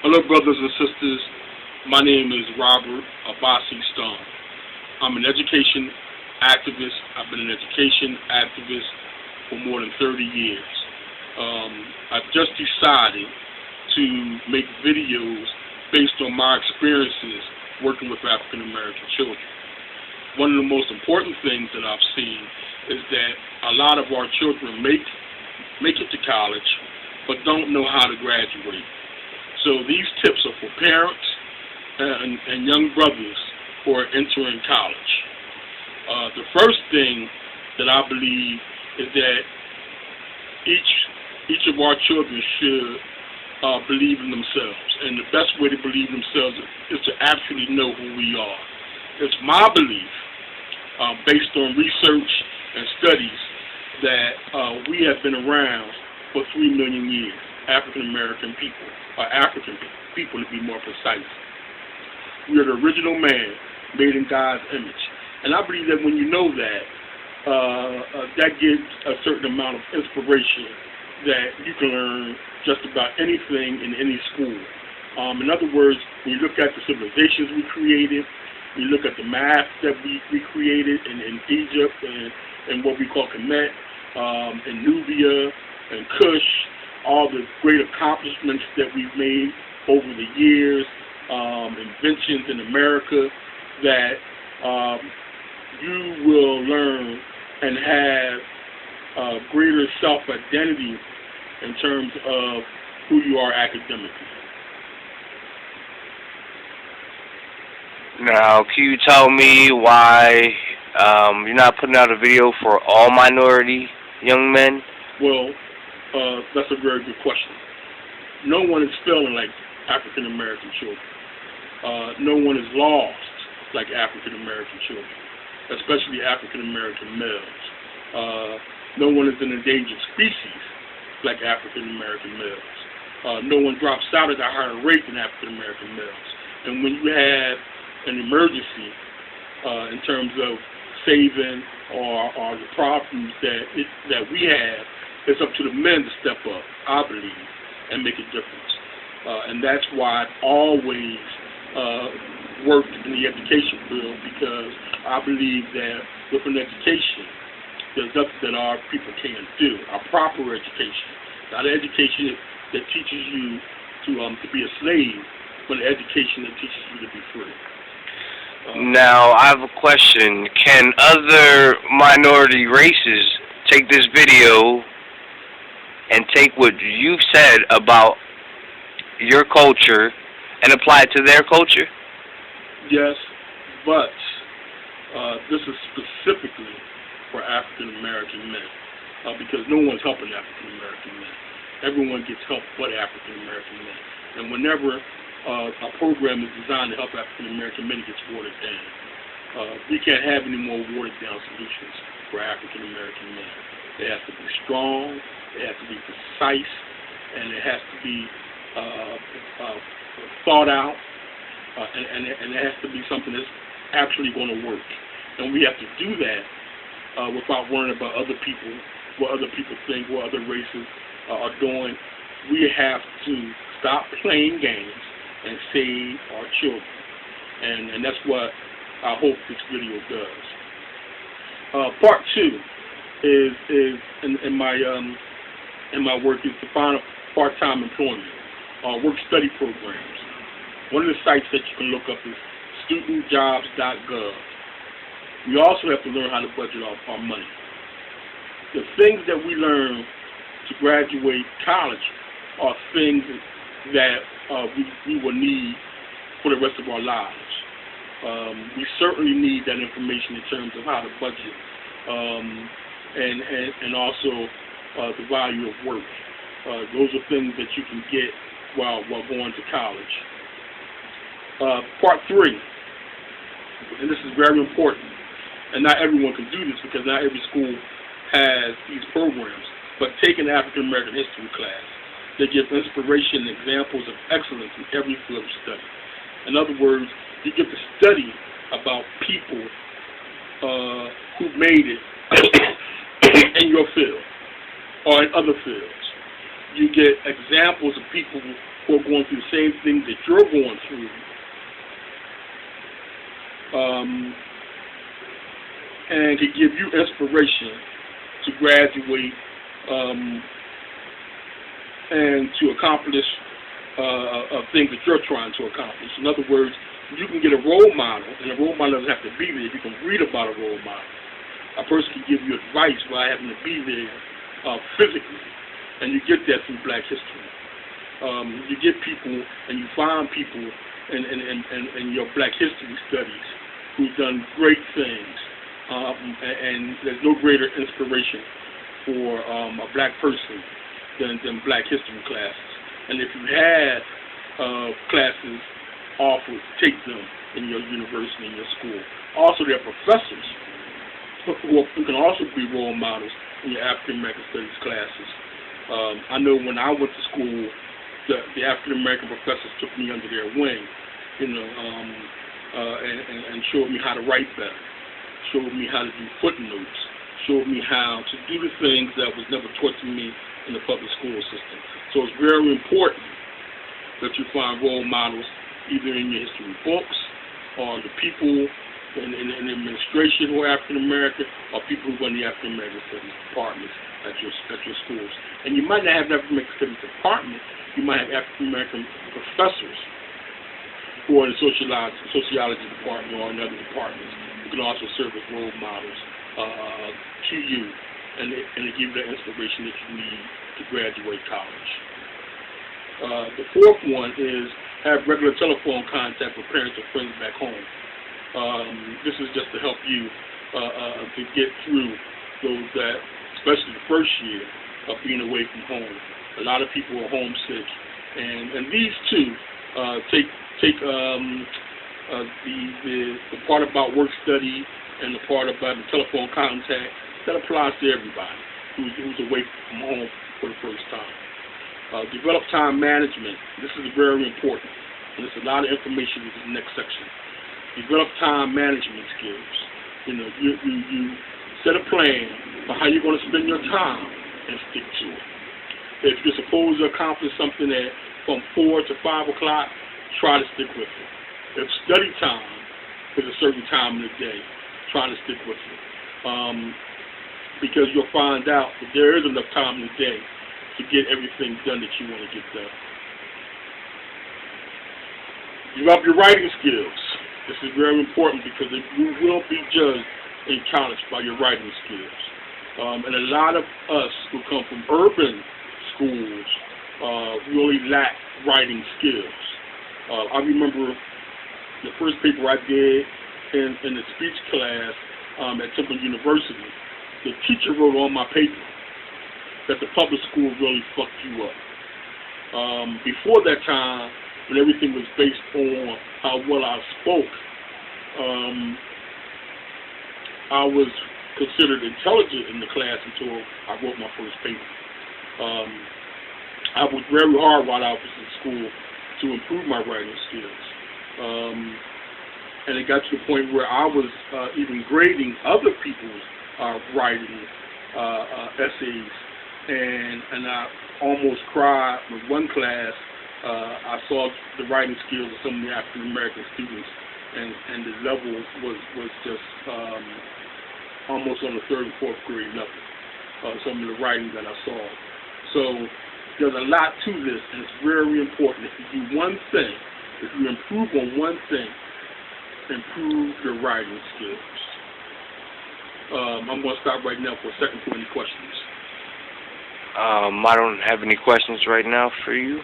Hello, brothers and sisters. My name is Robert Abasi Stone. I'm an education activist. I've been an education activist for more than 30 years. I've just decided to make videos based on my experiences working with African American children. One of the most important things that I've seen is that a lot of our children make it to college but don't know how to graduate. So these tips are for parents and young brothers who are entering college. The first thing that I believe is that each of our children should believe in themselves, and the best way to believe in themselves is to actually know who we are. It's my belief, based on research and studies, that we have been around for 3 million years, African American people, or African people to be more precise. We are the original man made in God's image. And I believe that when you know that, that gives a certain amount of inspiration that you can learn just about anything in any school. In other words, when you look at the civilizations we created, you look at the math that we created in Egypt and what we call Kemet, in Nubia and Kush, all the great accomplishments that we've made over the years, inventions in America, that you will learn and have greater self-identity in terms of who you are academically. Now, can you tell me why you're not putting out a video for all minority young men? Well, that's a very good question. No one is feeling like African American children. No one is lost like African American children, especially African American males. No one is an endangered species like African American males. No one drops out at a higher rate than African American males. And when you have an emergency in terms of saving or the problems that we have, it's up to the men to step up, I believe, and make a difference. And that's why I've always worked in the education field, because I believe that with an education, there's nothing that our people can't do. A proper education, not an education that teaches you to be a slave, but an education that teaches you to be free. Now, I have a question. Can other minority races take this video and take what you've said about your culture and apply it to their culture? Yes, but this is specifically for African American men, because no one's helping African American men. Everyone gets help but African American men. And whenever a program is designed to help African American men, it gets watered down. We can't have any more watered down solutions for African American men. They have to be strong, they have to be precise, and it has to be thought out, and it has to be something that's actually going to work. And we have to do that without worrying about other people, what other people think, what other races are doing. We have to stop playing games and save our children. And that's what I hope this video does. Part two is in my work is to find a part-time employment, work-study programs. One of the sites that you can look up is studentjobs.gov. We also have to learn how to budget our money. The things that we learn to graduate college are things that we will need for the rest of our lives. We certainly need that information in terms of how to budget, and also the value of work. Those are things that you can get while going to college. Part three, and this is very important, and not everyone can do this because not every school has these programs, but take an African American history class. They give inspiration and examples of excellence in every field of study. In other words, you get to study about people who made it in your field or in other fields. You get examples of people who are going through the same things that you're going through, and to give you inspiration to graduate and to accomplish things that you're trying to accomplish. In other words, you can get a role model, and a role model doesn't have to be there. You can read about a role model. A person can give you advice without having to be there physically, and you get that through Black history. You get people, and you find people in your Black history studies who've done great things, and there's no greater inspiration for a Black person than Black history classes. And if you had classes offered, take them in your university, in your school. Also, there are professors who can also be role models in your African American studies classes. I know when I went to school, the African American professors took me under their wing, and showed me how to write better, showed me how to do footnotes, showed me how to do the things that was never taught to me in the public school system. So it's very important that you find role models either in your history books or the people in administration who are African American, or people who run the African American Studies departments at your schools. And you might not have an African American Studies department, you might have African American professors who are in the sociology department or in other departments who can also serve as role models to you, and to give you the inspiration that you need to graduate college. The fourth one is have regular telephone contact with parents or friends back home. This is just to help you to get through those that, especially the first year of being away from home. A lot of people are homesick, and these two take the part about work study and the part about the telephone contact. That applies to everybody who's away from home for the first time. Develop time management. This is very important, and there's a lot of information in the next section. Develop time management skills. You set a plan for how you're going to spend your time and stick to it. If you're supposed to accomplish something from 4 to 5 o'clock, try to stick with it. If study time is a certain time in the day, try to stick with it. Because you'll find out that there is enough time in the day to get everything done that you want to get done. Develop your writing skills. This is very important because you will be judged in college by your writing skills. And a lot of us who come from urban schools really lack writing skills. I remember the first paper I did in the speech class at Temple University. The teacher wrote on my paper that the public school really fucked you up. Before that time, when everything was based on how well I spoke, I was considered intelligent in the class until I wrote my first paper. I worked very hard while I was in school to improve my writing skills. And it got to the point where I was even grading other people's writing essays, and I almost cried with one class. I saw the writing skills of some of the African American students, and the level was just almost on the 3rd and 4th grade level. Some of the writing that I saw. So there's a lot to this, and it's very important. If you do one thing, if you improve on one thing, improve your writing skills. I'm going to stop right now for a second for any questions. I don't have any questions right now for you.